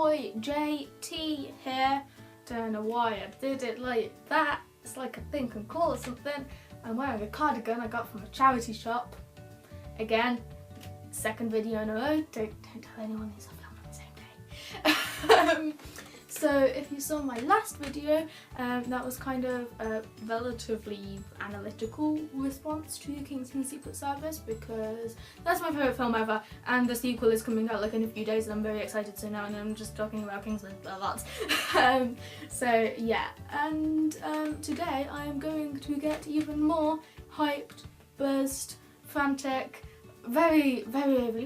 fanboy JT here. Don't know why I did it like that. It's like a thing and call or something. I'm wearing a cardigan I got from a charity shop. Again, second video in a row. Don't tell anyone these are filmed on the same day. So if you saw my last video, that was kind of a relatively analytical response to Kingsman Secret Service, because that's my favourite film ever, and the sequel is coming out like in a few days and I'm very excited, so now I'm just talking about Kingsman a lot. So yeah, and today I am going to get even more hyped, buzzed, frantic, very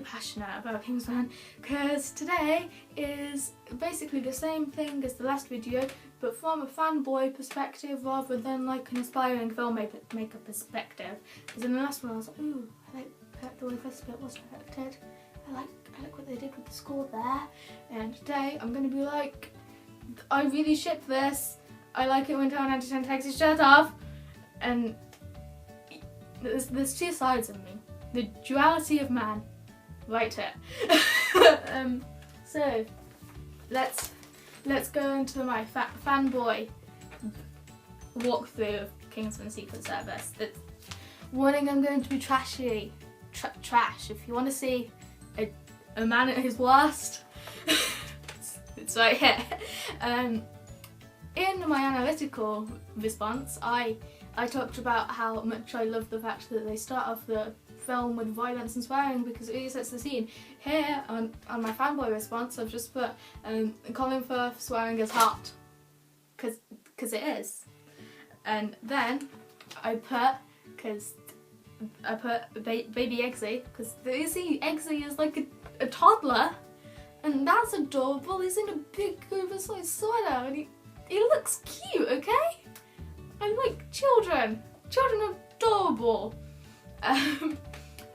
passionate about Kingsman, because today is basically the same thing as the last video, but from a fanboy perspective rather than like an aspiring filmmaker perspective. Because in the last one I was like, ooh, I like the way this bit was directed, I like what they did with the score there, and today I'm going to be like, I really ship this, I like it when 10 out of 10 takes his shirt off, and there's two sides of me. The duality of man, right here. So let's go into my fanboy walkthrough of Kingsman Secret Service. Warning, I'm going to be trashy, trash. If you want to see a man at his worst, it's right here. In my analytical response, I talked about how much I love the fact that they start off the film with violence and swearing because it really sets the scene. Here on my fanboy response, I've just put Colin Firth swearing is hot, because it is. And then I put baby Eggsy, because you see Eggsy is like a toddler, and that's adorable. He's in a big oversized sweater and he looks cute, okay? I like children. Children are adorable.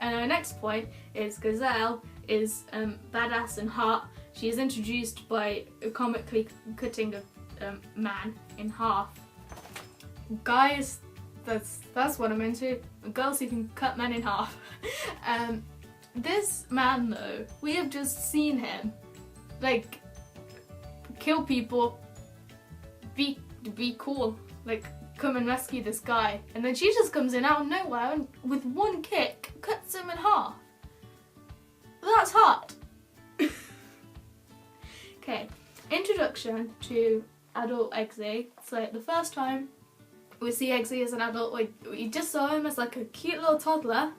And our next point is Gazelle is badass and hot. She is introduced by comically cutting a man in half. Guys, that's what I'm into. Girls who can cut men in half. This man though, we have just seen him like kill people, be cool, like come and rescue this guy, and then she just comes in out of nowhere and with one kick cuts him in half. That's hot. Okay, introduction to adult Eggsy. So the first time we see Eggsy as an adult, we just saw him as like a cute little toddler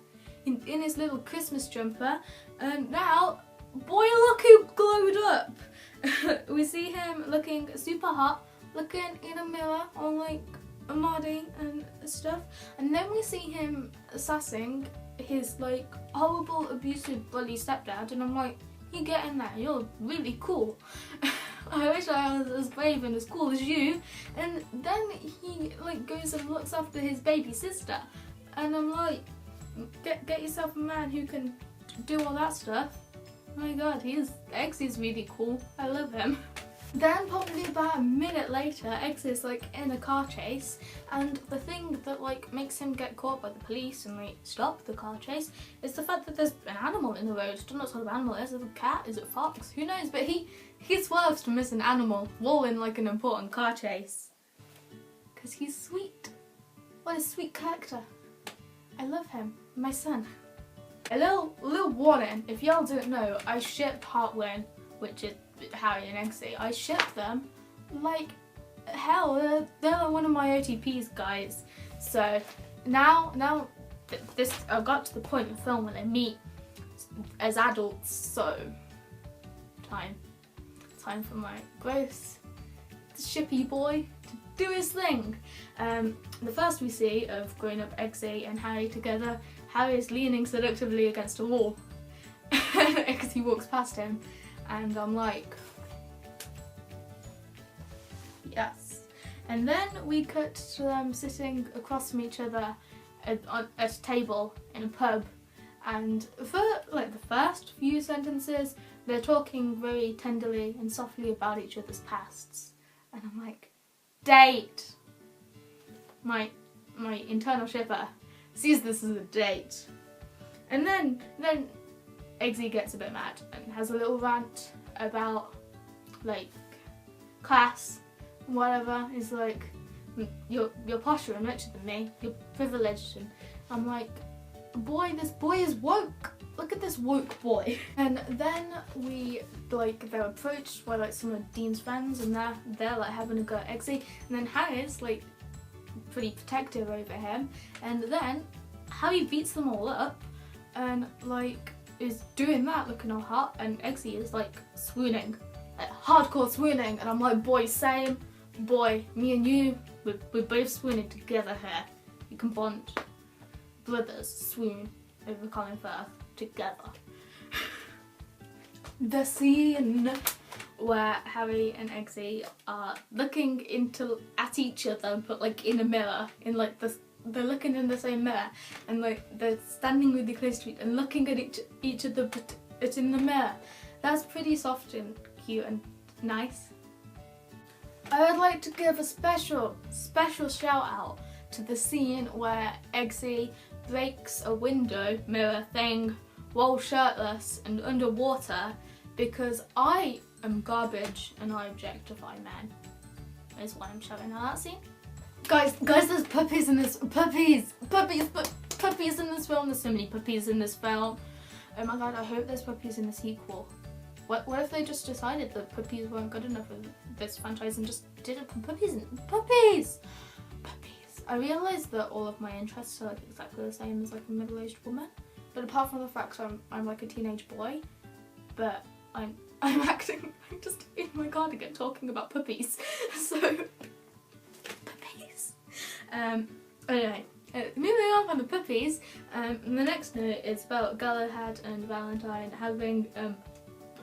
in his little Christmas jumper, and now, boy look who glowed up. We see him looking super hot, looking in a mirror on like a Mardy and stuff, and then we see him sassing his like horrible abusive bully stepdad, and I'm like, you get in there, you're really cool. I wish I was as brave and as cool as you. And then he like goes and looks after his baby sister, and I'm like, get yourself a man who can do all that stuff. My god, Eggsy's really cool, I love him. Then probably about a minute later, Eggsy's like in a car chase, and the thing that like makes him get caught by the police and like stop the car chase is the fact that there's an animal in the road. I don't know what sort of animal it is. Is it a cat? Is it a fox? Who knows? But he swerves to miss an animal while in like an important car chase. Because he's sweet. What a sweet character. I love him. My son. A little warning, if y'all didn't know, I ship Heartwin, which is Harry and Eggsy. I ship them like hell. They're one of my OTPs, guys. So now I've got to the point in the film when they meet as adults. So time for my gross shippy boy to do his thing. The first we see of grown up Eggsy and Harry together, Harry is leaning seductively against a wall. Eggsy walks past him. And I'm like, yes. And then we cut to them sitting across from each other at a table in a pub. And for like the first few sentences, they're talking very tenderly and softly about each other's pasts. And I'm like, date. My internal shipper sees this as a date. And then Eggsy gets a bit mad and has a little rant about like class, whatever, is like, you're posher and richer than me, you're privileged, and I'm like, boy, this boy is woke. Look at this woke boy. And then they're approached by like some of Dean's friends, and they're like having a go at Eggsy, and then Harry's like pretty protective over him, and then Harry beats them all up and like is doing that, looking all hot, and Eggsy is like swooning, like hardcore swooning, and I'm like, boy, same, boy, me and you, we're both swooning together here. You can bond. Brothers swoon over common Firth together. The scene where Harry and Eggsy are looking at each other, but like in a mirror, in like they're looking in the same mirror, and like they're standing really close to each and looking at each other, but it's in the mirror. That's pretty soft and cute and nice. I would like to give a special shout out to the scene where Eggsy breaks a window mirror thing while shirtless and underwater, because I am garbage and I objectify men, is why I'm shouting out that scene. Guys, there's puppies in this, puppies in this film. There's so many puppies in this film. Oh my god, I hope there's puppies in the sequel. What if they just decided that puppies weren't good enough for this franchise and just didn't put puppies in? Puppies! I realised that all of my interests are like exactly the same as like a middle-aged woman, but apart from the fact I'm like a teenage boy, but I'm acting just in my cardigan talking about puppies. So puppies. Anyway, moving on from the puppies, the next note is about Galahad and Valentine having a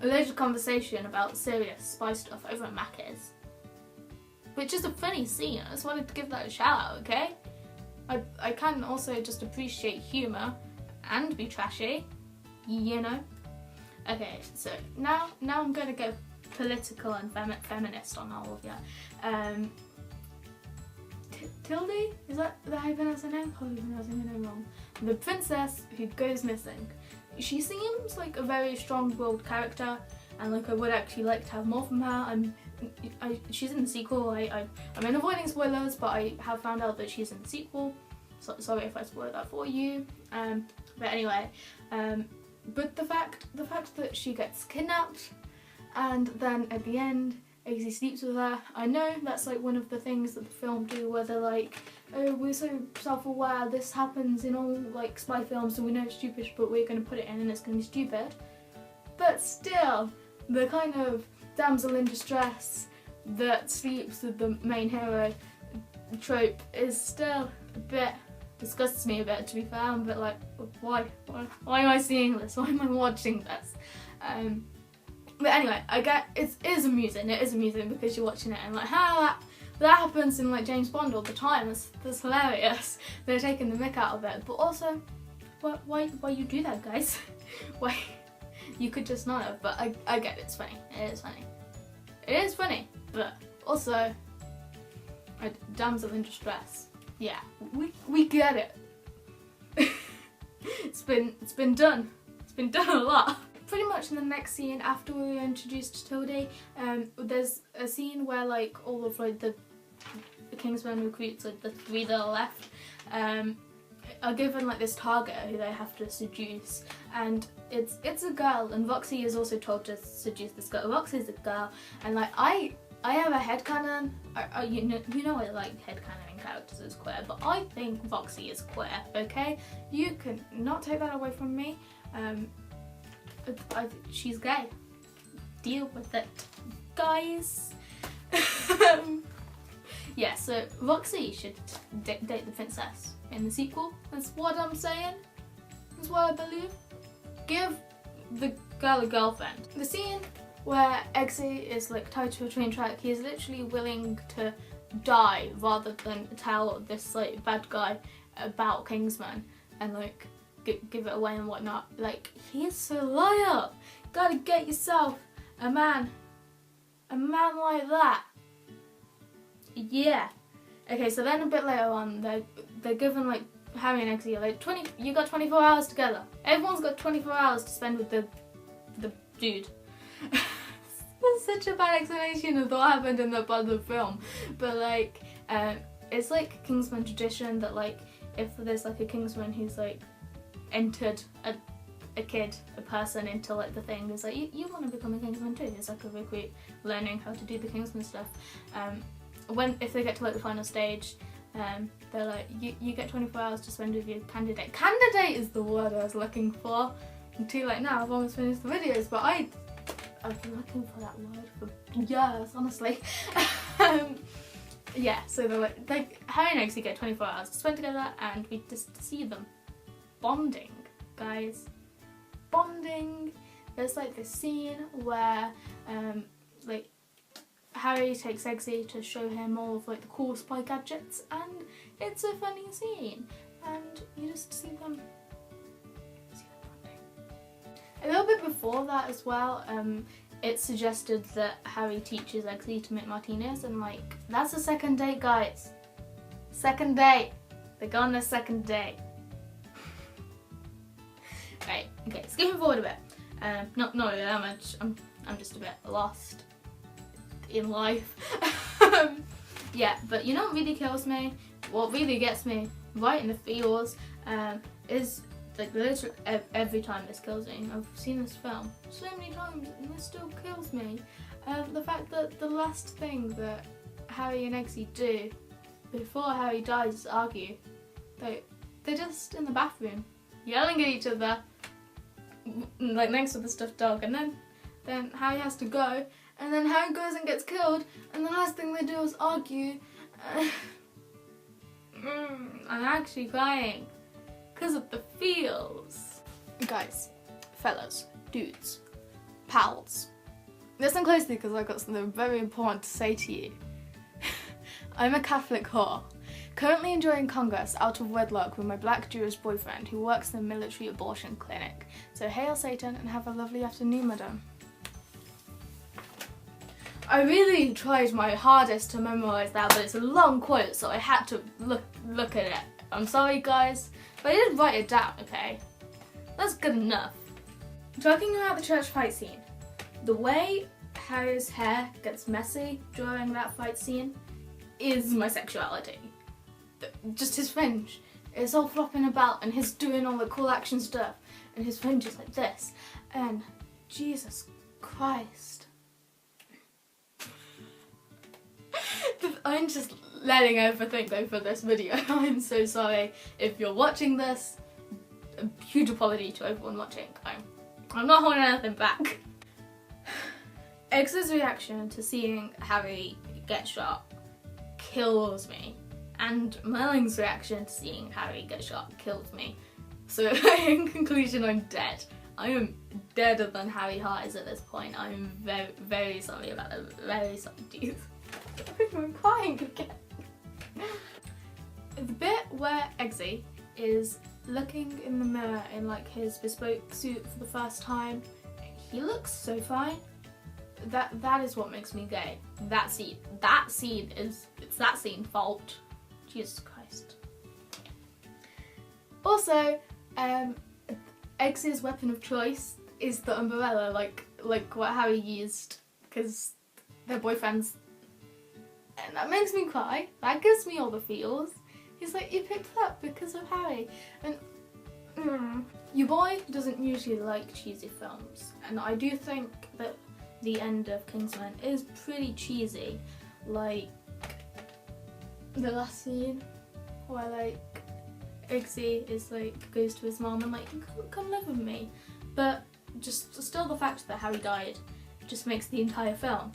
later conversation about serious spy stuff over at Macca's. Which is a funny scene. I just wanted to give that a shout out, okay? I can also just appreciate humour and be trashy, you know? Okay, so now I'm going to go political and feminist on all of you. Tildy? Is that how you pronounce her name? Probably pronouncing her name wrong. The princess who goes missing. She seems like a very strong-willed character, and like I would actually like to have more from her. She's in the sequel. I'm avoiding spoilers, but I have found out that she's in the sequel. So, sorry if I spoiled that for you. But anyway, but the fact that she gets kidnapped, and then at the end, Eggsy sleeps with her. I know that's like one of the things that the film do, where they're like, oh, we're so self-aware. This happens in all like spy films, and we know it's stupid, but we're going to put it in, and it's going to be stupid. But still, the kind of damsel in distress that sleeps with the main hero trope is still a bit, disgusts me a bit, to be fair. I'm a bit like, why am I seeing this? Why am I watching this? But anyway, I get it is amusing because you're watching it and like, how that happens in like James Bond all the time. That's hilarious. They're taking the mick out of it, but also, why you do that, guys? Why? You could just not have, but I get it. It's funny. It is funny, but also a damsel in distress. Yeah, we get it. It's been done. It's been done a lot. Pretty much in the next scene after we were introduced to Tildy, there's a scene where like all of like the kingsman recruits, like the 3 that are left, are given like this target who they have to seduce, and it's a girl, and Roxy is also told to seduce this girl. Roxy's a girl, and like I have a headcanon. You know I like headcanoning characters as queer, but I think Roxy is queer. Okay, you can not take that away from me. She's gay. Deal with it, guys. Yeah, so Roxy should date the princess in the sequel. That's what I'm saying. That's what I believe. Give the girl a girlfriend. The scene where Eggsy is like tied to a train track, he is literally willing to die rather than tell this like bad guy about Kingsman and like give it away and whatnot. Like, he is so loyal. Gotta get yourself a man like that. Yeah. Okay, so then a bit later on, they're given like Harry and Eggsy like you got 24 hours together. Everyone's got 24 hours to spend with the dude. That's such a bad explanation of what happened in that part of the film. But like, it's like a kingsman tradition that like, if there's like a kingsman who's like entered a person into like the thing, it's like you want to become a kingsman too. It's like a recruit learning how to do the kingsman stuff. If they get to like the final stage, they're like, you get 24 hours to spend with your candidate. Candidate is the word I was looking for. I'm too late now, I've almost finished the videos, but I've been looking for that word for years, honestly. Yeah, so they're like Harry and Eggsy get 24 hours to spend together, and we just see them bonding, guys. Bonding. There's like this scene where like Harry takes Eggsy to show him all of like the cool spy gadgets, and it's a funny scene, and you just see them bonding. A little bit before that as well, it suggested that Harry teaches Eggsy to make martinis, and like, that's a second date, guys. Second date. They go on their second date. Right, okay, skipping forward a bit. Not really that much. I'm just a bit lost in life. Yeah, but you know what really kills me? What really gets me right in the feels is like literally every time this kills me. I've seen this film so many times and this still kills me. The fact that the last thing that Harry and Eggsy do before Harry dies is argue. They're just in the bathroom yelling at each other, like next to the stuffed dog, and then Harry has to go, and then Harry goes and gets killed, and the last thing they do is argue. I'm actually crying because of the feels. Guys, fellas, dudes, pals, listen closely because I've got something very important to say to you. I'm a Catholic whore, currently enjoying Congress out of wedlock with my black Jewish boyfriend who works in a military abortion clinic. So hail Satan and have a lovely afternoon, madam. I really tried my hardest to memorise that, but it's a long quote, so I had to look at it. I'm sorry guys, but I did write it down, okay? That's good enough. Talking about the church fight scene, the way Harry's hair gets messy during that fight scene is my sexuality. Just his fringe, it's all flopping about and he's doing all the cool action stuff and his fringe is like this, and Jesus Christ. I'm just letting everything go for this video. I'm so sorry if you're watching this. A huge apology to everyone watching. I'm not holding anything back. Eggsy's reaction to seeing Harry get shot kills me, and Melling's reaction to seeing Harry get shot kills me. So in conclusion, I'm dead. I am deader than Harry Hart is at this point. I'm very, very sorry about that. Very sorry, dude. I'm crying again. The bit where Eggsy is looking in the mirror in like his bespoke suit for the first time, he looks so fine. That is what makes me gay. That scene is that scene fault. Jesus Christ. Also, Eggsy's weapon of choice is the umbrella, like what Harry used, because they're boyfriends. And that makes me cry. That gives me all the feels. He's like, you picked it up because of Harry. And your boy doesn't usually like cheesy films, and I do think that the end of Kingsman is pretty cheesy. Like the last scene where like Eggsy is like goes to his mom and like, come live with me, but just still the fact that Harry died just makes the entire film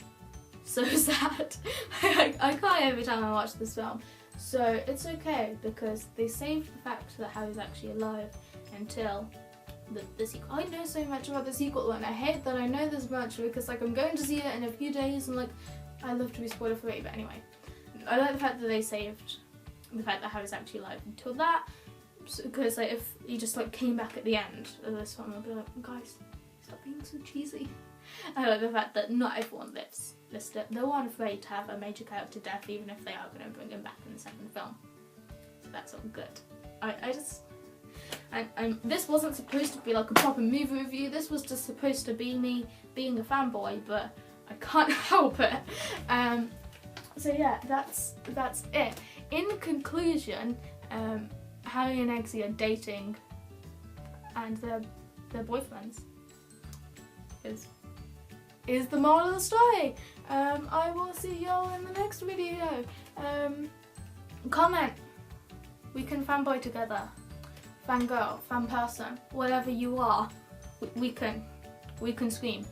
so sad. I cry every time I watch this film. So it's okay because they saved the fact that Harry's actually alive until the sequel. I know so much about the sequel and I hate that I know this much because like I'm going to see it in a few days and like I love to be spoiler free, but anyway. I like the fact that they saved the fact that Harry's actually alive until that, because like if he just like came back at the end of this film I'd be like, guys, stop being so cheesy. I like the fact that not everyone lives. They weren't afraid to have a major character death even if they are going to bring him back in the second film. So that's all good. This wasn't supposed to be like a proper movie review, this was just supposed to be me being a fanboy, but I can't help it. So yeah, that's it. In conclusion, Harry and Eggsy are dating, and they're boyfriends. Is the moral of the story. I will see y'all in the next video. Comment. We can fanboy together. Fangirl, fan person, whatever you are. We can scream.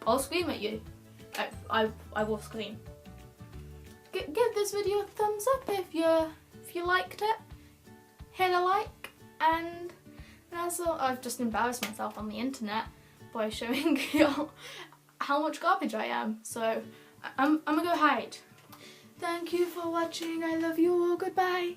I'll scream at you. I will scream. Give this video a thumbs up if you liked it. Hit a like, and that's all. I've just embarrassed myself on the internet by showing you how much garbage I am. So I'm gonna go hide. Thank you for watching. I love you all. Goodbye.